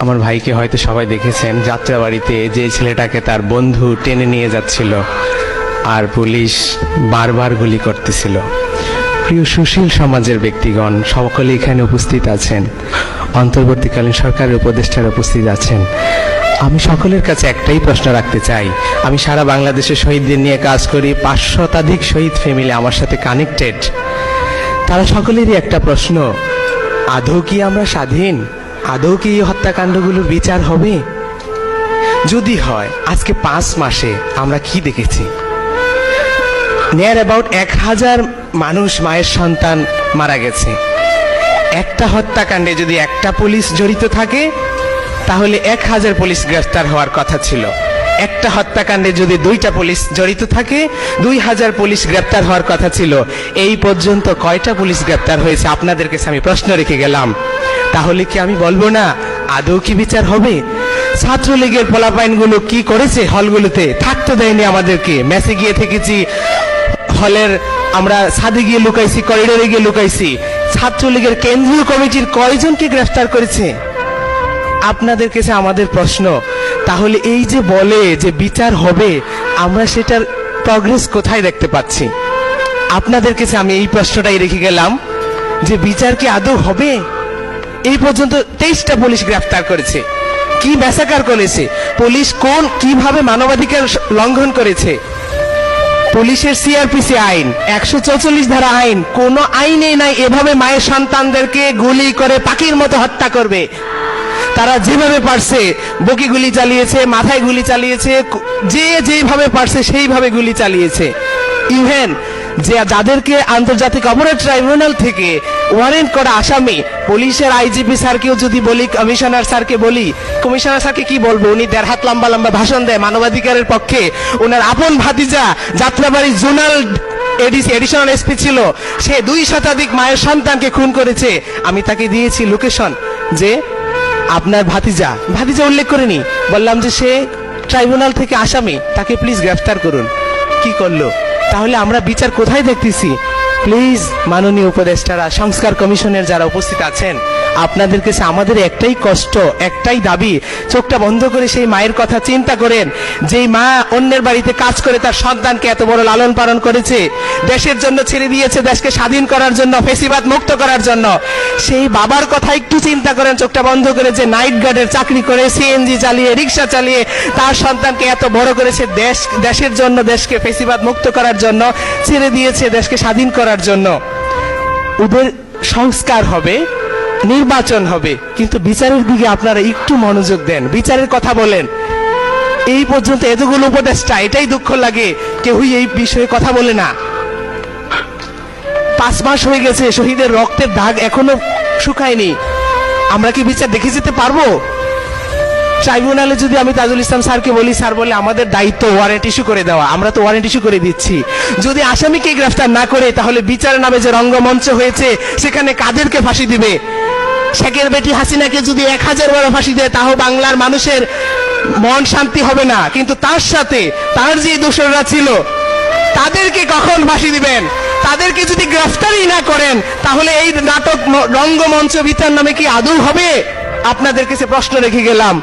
আমার ভাইকে হয়তো সবাই দেখেছেন, যাত্রাবাড়িতে যে ছেলেটাকে তার বন্ধু টেনে নিয়ে যাচ্ছিল আর পুলিশ বারবার গুলি করতেছিল। প্রিয় সুশীল সমাজের ব্যক্তিগণ সকলে এখানে উপস্থিত আছেন, অন্তর্বর্তীকালীন সরকারের উপদেষ্টারা উপস্থিত আছেন। আমি সকলের কাছে একটাই প্রশ্ন রাখতে চাই। আমি সারা বাংলাদেশে শহীদদের নিয়ে কাজ করি, 500 শতাধিক শহীদ ফ্যামিলি আমার সাথে কানেক্টেড। তারা সকলেরই একটা প্রশ্ন, আদৌ কি আমরা স্বাধীন? আদৌ কি এই হত্যাকাণ্ডগুলোর বিচার হবে? যদি হয়, আজকে 5 মাসে আমরা কি দেখেছি? নিয়ার অ্যাবাউট 1000 মানুষ, মায়ের সন্তান মারা গেছে। একটা হত্যাকাণ্ডে যদি একটা পুলিশ জড়িত থাকে তাহলে 1000 পুলিশ গ্রেফতার হওয়ার কথা ছিল। একটা হত্যাকাণ্ডে যদি 2টা পুলিশ জড়িত থাকে 2000 পুলিশ গ্রেফতার হওয়ার কথা ছিল। এই পর্যন্ত কয়টা পুলিশ গ্রেফতার হয়েছে? আপনাদের কাছে আমি প্রশ্ন রেখে গেলাম। তাহলে কি আমি বলবো না আদৌ কি বিচার হবে? ছাত্রলীগের পোলাপাইনগুলো কি করেছে? হলগুলোতে থাকতে দেয়নি আমাদেরকে। মেসে গিয়ে থেকেছি, হলের আমরা ছাদে গিয়ে লুকাইছি, করিডোরে গিয়ে লুকাইছি। ছাত্রলীগের কেন্দ্রীয় কমিটির কয়জনকে গ্রেফতার করেছে? আপনাদের কাছে আমাদের প্রশ্ন, তাহলে এই যে বলে যে বিচার হবে, আমরা সেটার প্রগ্রেস কোথায় দেখতে পাচ্ছি? আপনাদের কাছে আমি এই প্রশ্নটাই রেখে গেলাম যে বিচার কি আদৌ হবে? এই পর্যন্ত 23টা পুলিশ গ্রেফতার করেছে। কি ম্যাসাকার করেছে পুলিশ? কিভাবে মানবাধিকার লঙ্ঘন করেছে? পুলিশের সিআরপিসি আইন, 144 ধারা আইন, কোন আইনেই নাই এভাবে মায়ের সন্তানদেরকে গুলি করে পাখির মতো হত্যা করবে। তারা যেভাবে পারছে বুকে গুলি চালিয়েছে, মাথায় গুলি চালিয়েছে, যে যেভাবে পারছে সেইভাবে গুলি চালিয়েছে। ইভেন যে যাদেরকে আন্তর্জাতিক অপরাধ ট্রাইব্যুনাল থেকে ওয়ারেন্ট করা আসামি, পুলিশের আইজিপি স্যারকেও যদি বলি, কমিশনার স্যারকে বলি, কমিশনার স্যারকে কি বলবো? উনি 1.5 হাত লম্বা লম্বা ভাষণ দেয় মানবাধিকারের পক্ষে। ওনার আপন ভাতিজা যাত্রাবাড়ি জোনাল এডিশনাল এসপি ছিল, সে 2 শতাধিক মায়ের সন্তানকে খুন করেছে। আমি তাকে দিয়েছি লোকেশন, যে আপনার ভাতিজা উল্লেখ করেনি, বললাম যে সে ট্রাইব্যুনাল থেকে আসামি, তাকে প্লিজ গ্রেফতার করুন। কি করলো? তাহলে আমরা বিচার কোথায় দেখতেছি? প্লিজ মাননীয় উপদেষ্টারা, সংস্কার কমিশনের যারা উপস্থিত আছেন, আপনাদের কাছে আমাদের একটাই কষ্ট, একটাই দাবি, চোখটা বন্ধ করে সেই মায়ের কথা চিন্তা করেন, যেই মা অন্যের বাড়িতে কাজ করে তার সন্তানকে এত বড় লালন পালন করেছে, দেশের জন্য ছেড়ে দিয়েছে, দেশকে স্বাধীন করার জন্য, ফ্যাসিবাদ মুক্ত করার জন্য। সেই বাবার কথা একটু চিন্তা করেন, চোখটা বন্ধ করে, যে নাইট গার্ডের চাকরি করে, সিএনজি চালিয়ে, রিক্সা চালিয়ে তার সন্তানকে এত বড় করেছে, দেশের জন্য, দেশকে ফ্যাসিবাদ মুক্ত করার জন্য ছেড়ে দিয়েছে, দেশকে স্বাধীন করার জন্য। ওদের সংস্কার হবে, নির্বাচন হবে, কিন্তু বিচারের দিকে আপনারা একটু মনোযোগ দেন, বিচারের কথা বলেন। এই পর্যন্ত এতগুলো উপদেষ্টা, এটাই দুঃখ লাগে, কেউই এই বিষয়ে কথা বলে না। 5 মাস হয়ে গেছে, শহীদের রক্তের দাগ এখনো শুকায়নি। আমরা কি বিচার দেখে যেতে পারবো? ট্রাইব্যুনালে যদি আমি তাজুল ইসলাম স্যারকে বলি, স্যার বলে আমাদের দায়িত্ব ওয়ারেন্ট ইস্যু করে দেওয়া, আমরা তো ওয়ারেন্ট ইস্যু করে দিচ্ছি। যদি আসামিকে গ্রেফতার না করে, তাহলে বিচারের নামে যে রঙ্গমঞ্চ হয়েছে সেখানে কাদেরকে ফাঁসি দিবে? শেখের বেটি হাসিনাকে যদি 1000 বার ফাঁসি দেয়, তাও বাংলার মানুষের মন শান্তি হবে না। কিন্তু তার সাথে তার যে দোষররা ছিল তাদেরকে কখন ফাঁসি দিবেন? তাদেরকে যদি গ্রেফতারই না করেন, তাহলে এই নাটক রঙ্গমঞ্চ বিচার নামে কি আদৌ হবে? আপনাদের কাছে প্রশ্ন রেখে গেলাম।